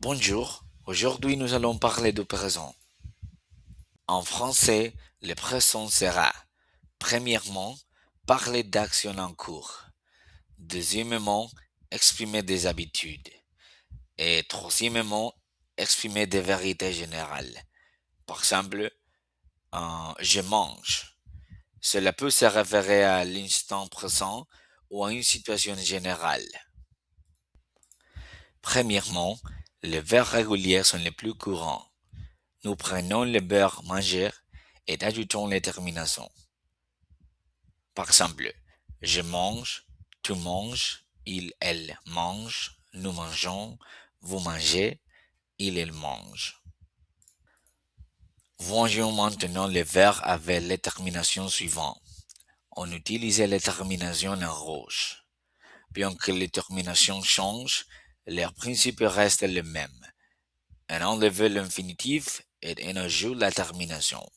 Bonjour, aujourd'hui nous allons parler du présent. En français, le présent sera, premièrement, parler d'actions en cours. Deuxièmement, exprimer des habitudes. Et troisièmement, exprimer des vérités générales. Par exemple, je mange. Cela peut se référer à l'instant présent ou à une situation générale. Premièrement, les verbes réguliers sont les plus courants. Nous prenons le verbe manger et ajoutons les terminaisons. Par exemple, je mange, tu manges, il, elle mange, nous mangeons, vous mangez, il, elle mange. Voyons maintenant les verbes avec les terminations suivantes. On utilise les terminations en rouge. Bien que les terminations changent, leur principe reste le même. On enlève l'infinitif et on ajoute la termination.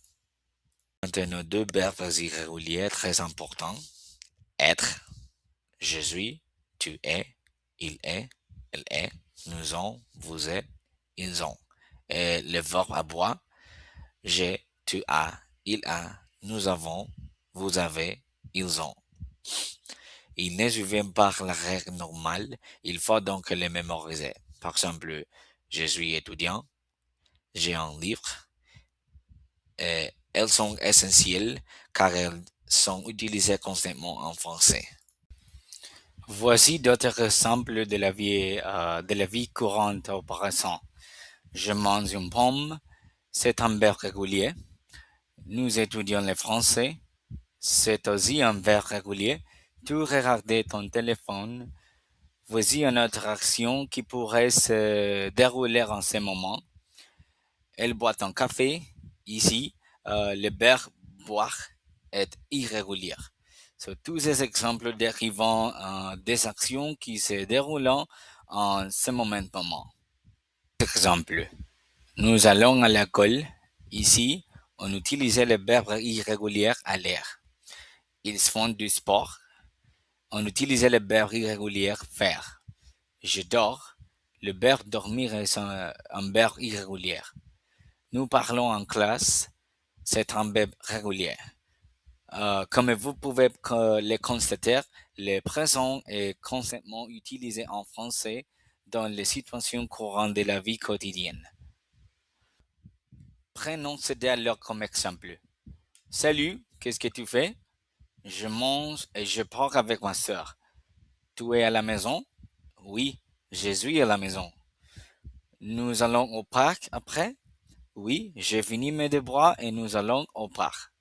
Maintenant, deux verbes irréguliers très importants. Être, je suis, tu es, il est, elle est, nous ont, vous êtes, ils ont. Et le verbe avoir, j'ai, tu as, il a, nous avons, vous avez, ils ont. Il ne suffit pas la règle normale, il faut donc les mémoriser. Par exemple, je suis étudiant, j'ai un livre, et elles sont essentielles car elles sont utilisées constamment en français. Voici d'autres exemples de la vie courante au présent. Je mange une pomme, c'est un verbe régulier. Nous étudions le français, c'est aussi un verbe régulier. Tu regardes ton téléphone. Voici une autre action qui pourrait se dérouler en ce moment. Elle boit un café. Ici, le verbe boire est irrégulier. Tous ces exemples dérivant des actions qui se déroulent en ce moment. Exemple. Nous allons à l'école. Ici, on utilise le verbe irrégulier aller. Ils font du sport. On utilise le verbe irrégulier faire. Je dors. Le verbe dormir est un verbe irrégulier. Nous parlons en classe. C'est un verbe régulier. Comme vous pouvez le constater, le présent est constamment utilisé en français dans les situations courantes de la vie quotidienne. Prenons ce dialogue comme exemple. Salut, qu'est-ce que tu fais? Je mange et je pars avec ma sœur. Tu es à la maison? Oui, je suis à la maison. Nous allons au parc après? Oui, j'ai fini mes devoirs et nous allons au parc.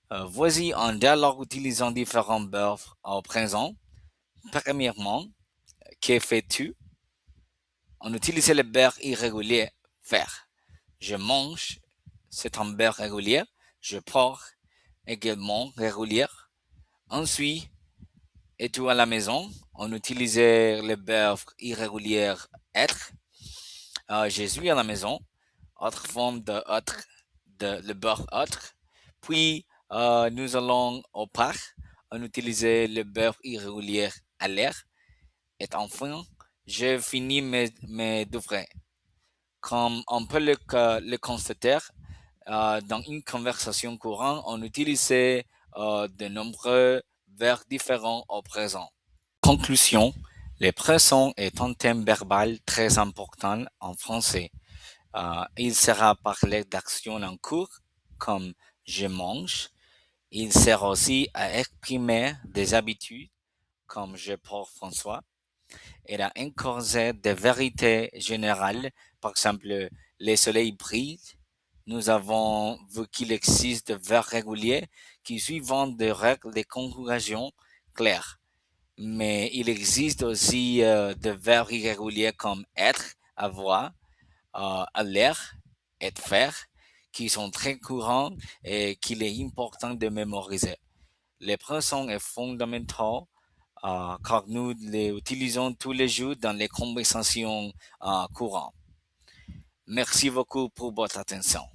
Voici un dialogue utilisant différents verbes au présent. Premièrement, que fais-tu? On utilise le verbe irrégulier faire. Je mange, c'est un verbe régulier. Je pars, également régulier. Ensuite, es-tu à la maison? On utilise le verbe irrégulier être. Je suis à la maison. Autre forme de être, le verbe être. Puis, nous allons au parc. On utilise le verbe irrégulier aller. Et enfin, j'ai fini mes devoirs. Comme on peut le constater, dans une conversation courante, on utilise de nombreux verbes différents au présent. Conclusion, le présent est un thème verbal très important en français. Il sera parlé d'actions en cours comme je mange. Il sert aussi à exprimer des habitudes comme je porte François. Il a incorporé des vérités générales, par exemple, le soleil brille. Nous avons vu qu'il existe des verbes réguliers qui suivent des règles de conjugation claires. Mais il existe aussi des verbes irréguliers comme être, avoir, aller, et faire, qui sont très courants et qu'il est important de mémoriser. Le présent est fondamental car nous les utilisons tous les jours dans les conversations courantes. Merci beaucoup pour votre attention.